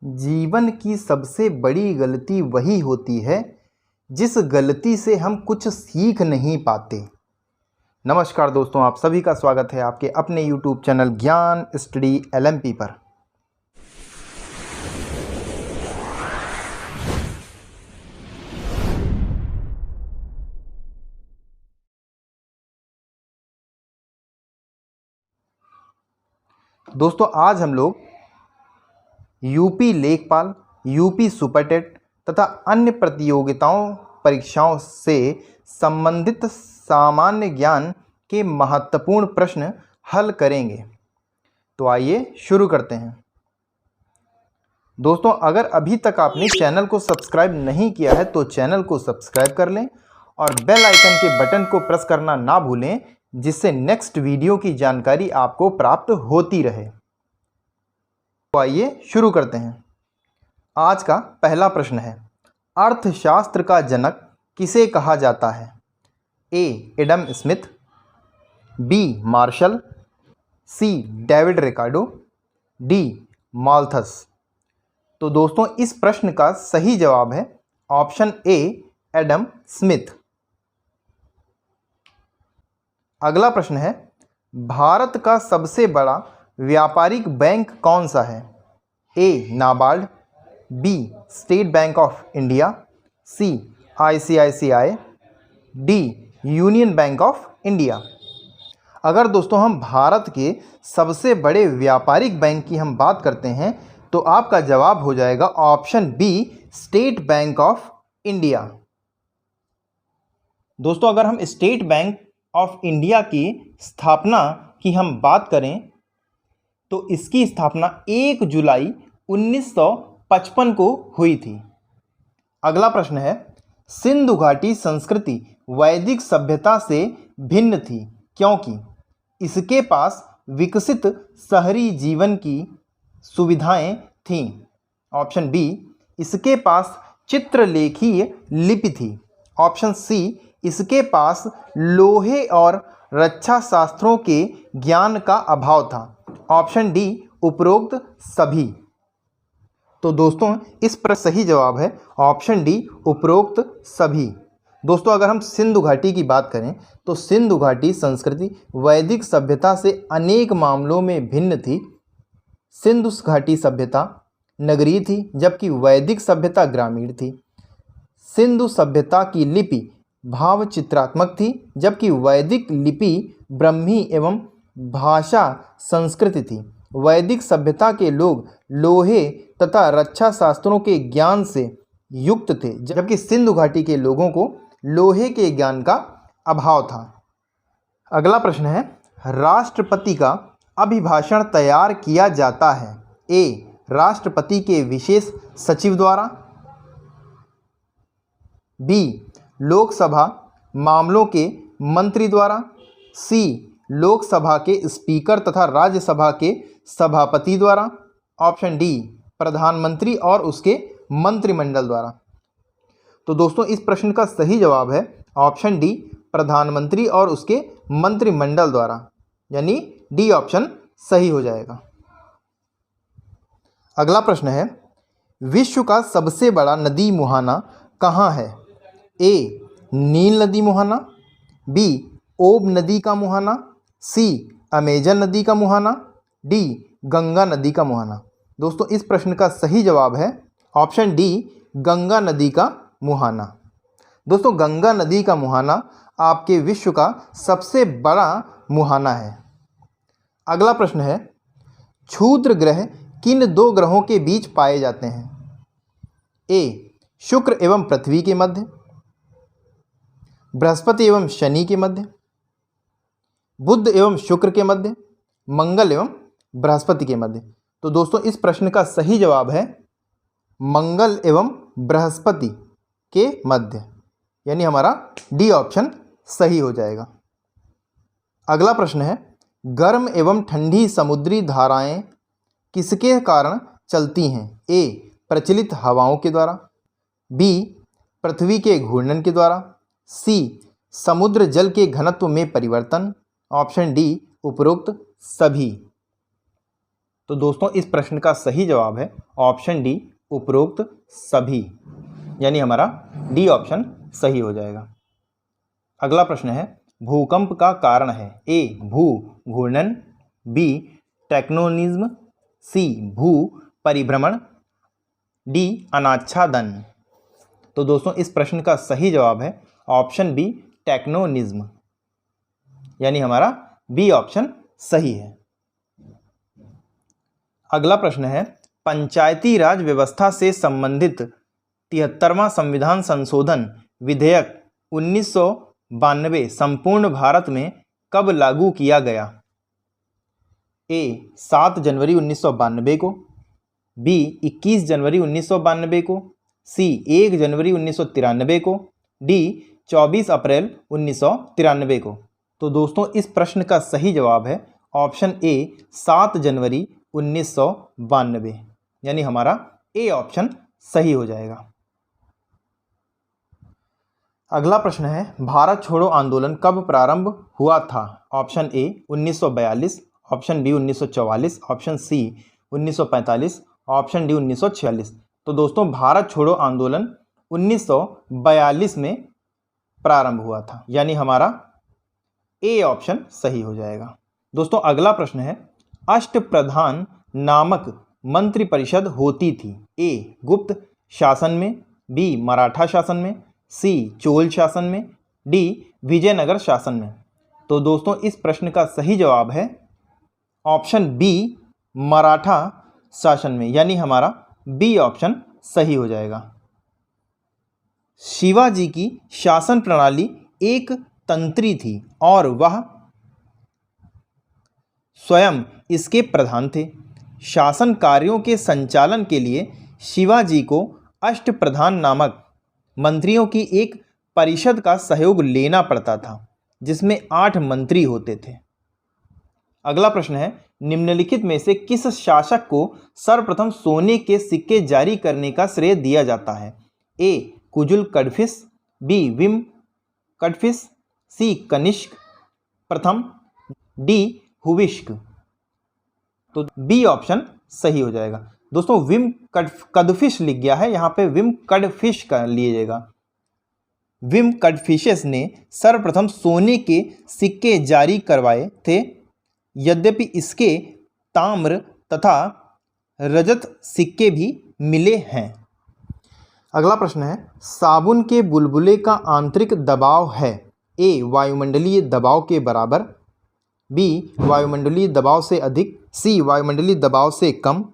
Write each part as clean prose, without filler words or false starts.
जीवन की सबसे बड़ी गलती वही होती है जिस गलती से हम कुछ सीख नहीं पाते। नमस्कार दोस्तों, आप सभी का स्वागत है आपके अपने YouTube चैनल ज्ञान स्टडी LMP पर। दोस्तों, आज हम लोग यूपी लेखपाल, यूपी सुपरटेट तथा अन्य प्रतियोगिताओं परीक्षाओं से संबंधित सामान्य ज्ञान के महत्वपूर्ण प्रश्न हल करेंगे। तो आइए शुरू करते हैं। दोस्तों, अगर अभी तक आपने चैनल को सब्सक्राइब नहीं किया है तो चैनल को सब्सक्राइब कर लें और बेल आइकन के बटन को प्रेस करना ना भूलें, जिससे नेक्स्ट वीडियो की जानकारी आपको प्राप्त होती रहे। तो आइए शुरू करते हैं। आज का पहला प्रश्न है, अर्थशास्त्र का जनक किसे कहा जाता है? A. Adam Smith, B. Marshall, C. David Ricardo, D. Malthus. तो दोस्तों, इस प्रश्न का सही जवाब है ऑप्शन ए, एडम स्मिथ। अगला प्रश्न है, भारत का सबसे बड़ा व्यापारिक बैंक कौन सा है? A. NABARD, B. State Bank of India, C. ICICI, D. Union Bank of India. अगर दोस्तों हम भारत के सबसे बड़े व्यापारिक बैंक की हम बात करते हैं तो आपका जवाब हो जाएगा option B, State Bank of India. दोस्तों, अगर हम स्टेट बैंक ऑफ इंडिया की स्थापना की हम बात करें तो इसकी स्थापना 1 जुलाई 1955 को हुई थी। अगला प्रश्न है, सिंधु घाटी संस्कृति वैदिक सभ्यता से भिन्न थी क्योंकि इसके पास विकसित शहरी जीवन की सुविधाएं थीं। ऑप्शन बी, इसके पास चित्रलेखीय लिपि थी। ऑप्शन सी, इसके पास लोहे और रक्षा शास्त्रों के ज्ञान का अभाव था। ऑप्शन डी, उपरोक्त सभी। तो दोस्तों, इस पर सही जवाब है ऑप्शन डी, उपरोक्त सभी। दोस्तों, अगर हम सिंधु घाटी की बात करें तो सिंधु घाटी संस्कृति वैदिक सभ्यता से अनेक मामलों में भिन्न थी। सिंधु घाटी सभ्यता नगरीय थी जबकि वैदिक सभ्यता ग्रामीण थी। सिंधु सभ्यता की लिपि भाव चित्रात्मक थी जबकि वैदिक लिपि ब्राह्मी एवं भाषा संस्कृति थी। वैदिक सभ्यता के लोग लोहे तथा रक्षा शास्त्रों के ज्ञान से युक्त थे जबकि सिंधु घाटी के लोगों को लोहे के ज्ञान का अभाव था। अगला प्रश्न है, राष्ट्रपति का अभिभाषण तैयार किया जाता है? ए. राष्ट्रपति के विशेष सचिव द्वारा, बी. लोकसभा मामलों के मंत्री द्वारा, सी. लोकसभा के स्पीकर तथा राज्यसभा के सभापति द्वारा, ऑप्शन डी. प्रधानमंत्री और उसके मंत्रिमंडल द्वारा। तो दोस्तों, इस प्रश्न का सही जवाब है ऑप्शन डी, प्रधानमंत्री और उसके मंत्रिमंडल द्वारा, यानी डी ऑप्शन सही हो जाएगा। अगला प्रश्न है, विश्व का सबसे बड़ा नदी मुहाना कहाँ है? ए. नील नदी मुहाना, बी. ओब नदी का मुहाना, सी. अमेजन नदी का मुहाना, डी. गंगा नदी का मुहाना। दोस्तों, इस प्रश्न का सही जवाब है ऑप्शन डी, गंगा नदी का मुहाना। दोस्तों, गंगा नदी का मुहाना आपके विश्व का सबसे बड़ा मुहाना है। अगला प्रश्न है, क्षुद्र ग्रह किन 2 ग्रहों के बीच पाए जाते हैं? ए. शुक्र एवं पृथ्वी के मध्य, बृहस्पति एवं शनि के मध्य, बुध एवं शुक्र के मध्य, मंगल एवं बृहस्पति के मध्य। तो दोस्तों, इस प्रश्न का सही जवाब है मंगल एवं बृहस्पति के मध्य, यानी हमारा डी ऑप्शन सही हो जाएगा। अगला प्रश्न है, गर्म एवं ठंडी समुद्री धाराएं किसके कारण चलती हैं? ए. प्रचलित हवाओं के द्वारा, बी. पृथ्वी के घूर्णन के द्वारा, सी. समुद्र जल के घनत्व में परिवर्तन, ऑप्शन डी. उपरोक्त सभी। तो दोस्तों इस प्रश्न का सही जवाब है ऑप्शन डी, उपरोक्त सभी, यानी हमारा डी ऑप्शन सही हो जाएगा। अगला प्रश्न है, भूकंप का कारण है ए भू घूर्णन, बी टेक्टोनिज्म, सी भू परिभ्रमण, डी अनाच्छादन। तो दोस्तों इस प्रश्न का सही जवाब है ऑप्शन बी, टेक्टोनिज्म, यानी हमारा बी ऑप्शन सही है। अगला प्रश्न है, पंचायती राज व्यवस्था से संबंधित 73वां संविधान संशोधन विधेयक 1992 संपूर्ण भारत में कब लागू किया गया? ए 7 जनवरी 1992 को, बी 21 जनवरी 1992 को, सी 1 जनवरी 1993 को, डी 24 अप्रैल 1993 को। तो दोस्तों इस प्रश्न का सही जवाब है ऑप्शन ए, 7 जनवरी 1992, यानी हमारा ए ऑप्शन सही हो जाएगा। अगला प्रश्न है, भारत छोड़ो आंदोलन कब प्रारंभ हुआ था? Option A 1942, option B 1944, option C 1945, option D 1946। तो दोस्तों भारत छोड़ो आंदोलन 1942 में प्रारंभ हुआ था, यानी हमारा ए ऑप्शन सही हो जाएगा। दोस्तों अगला प्रश्न है, अष्टप्रधान नामक मंत्रिपरिषद होती थी ए गुप्त शासन में, बी मराठा शासन में, सी चोल शासन में, डी विजयनगर शासन में। तो दोस्तों इस प्रश्न का सही जवाब है ऑप्शन बी, मराठा शासन में, यानी हमारा बी ऑप्शन सही हो जाएगा। शिवाजी की शासन प्रणाली एक तंत्री थी और वह स्वयं इसके प्रधान थे। शासन कार्यों के संचालन के लिए शिवाजी को अष्टप्रधान नामक मंत्रियों की एक परिषद का सहयोग लेना पड़ता था, जिसमें 8 मंत्री होते थे। अगला प्रश्न है, निम्नलिखित में से किस शासक को सर्वप्रथम सोने के सिक्के जारी करने का श्रेय दिया जाता है? ए कुजुल कडफिस, बी विम कडफिस, सी कनिष्क प्रथम, डी हुविश्क। तो बी ऑप्शन सही हो जाएगा। दोस्तों विम कडफिश लिख गया है, यहाँ पे विम कडफिश का लीजिएगा। विम कडफिशेस ने सर्वप्रथम सोने के सिक्के जारी करवाए थे, यद्यपि इसके ताम्र तथा रजत सिक्के भी मिले हैं। अगला प्रश्न है, साबुन के बुलबुले का आंतरिक दबाव है ए वायुमंडलीय दबाव के बराबर, बी वायुमंडलीय दबाव से अधिक, सी वायुमंडलीय दबाव से कम,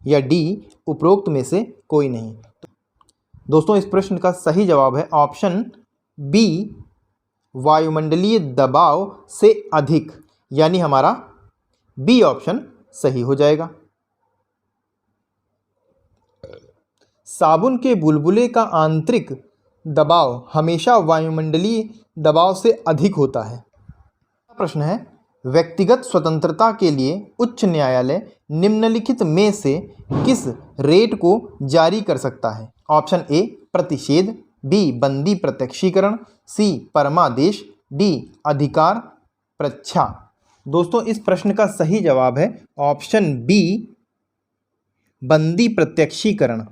या डी उपरोक्त में से कोई नहीं। दोस्तों इस प्रश्न का सही जवाब है ऑप्शन बी, वायुमंडलीय दबाव से अधिक, यानी हमारा बी ऑप्शन सही हो जाएगा। साबुन के बुलबुले का आंतरिक दबाव हमेशा वायुमंडलीय दबाव से अधिक होता है। प्रश्न है, व्यक्तिगत स्वतंत्रता के लिए उच्च न्यायालय निम्नलिखित में से किस रेट को जारी कर सकता है? ऑप्शन ए प्रतिषेध, बी बंदी प्रत्यक्षीकरण, सी परमादेश, डी अधिकार प्रच्छा। दोस्तों इस प्रश्न का सही जवाब है ऑप्शन बी, बंदी प्रत्यक्षीकरण,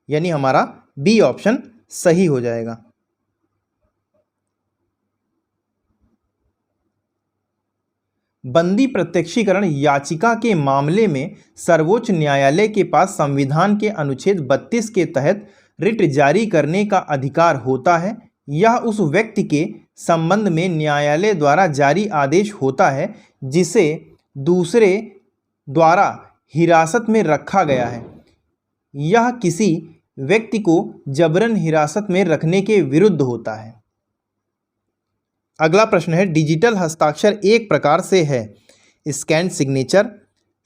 यानी हमारा बी ऑप्शन सही हो जाएगा। बंदी प्रत्यक्षीकरण याचिका के मामले में सर्वोच्च न्यायालय के पास संविधान के अनुच्छेद 32 के तहत रिट जारी करने का अधिकार होता है। यह उस व्यक्ति के संबंध में न्यायालय द्वारा जारी आदेश होता है जिसे दूसरे द्वारा हिरासत में रखा गया है। यह किसी व्यक्ति को जबरन हिरासत में रखने के विरुद्ध होता है। अगला प्रश्न है, डिजिटल हस्ताक्षर एक प्रकार से है स्कैन सिग्नेचर,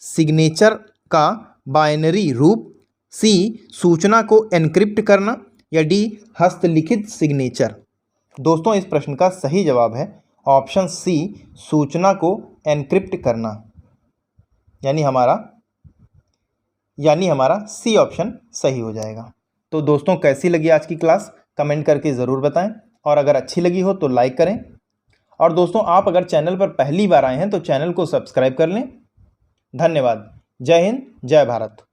सिग्नेचर का बाइनरी रूप, सी सूचना को एनक्रिप्ट करना, या डी हस्तलिखित सिग्नेचर। दोस्तों इस प्रश्न का सही जवाब है ऑप्शन सी, सूचना को एनक्रिप्ट करना, यानी हमारा सी ऑप्शन सही हो जाएगा। तो दोस्तों कैसी लगी आज की क्लास कमेंट करके ज़रूर बताएं, और अगर अच्छी लगी हो तो लाइक करें। और दोस्तों आप अगर चैनल पर पहली बार आए हैं तो चैनल को सब्सक्राइब कर लें। धन्यवाद। जय हिंद, जय भारत।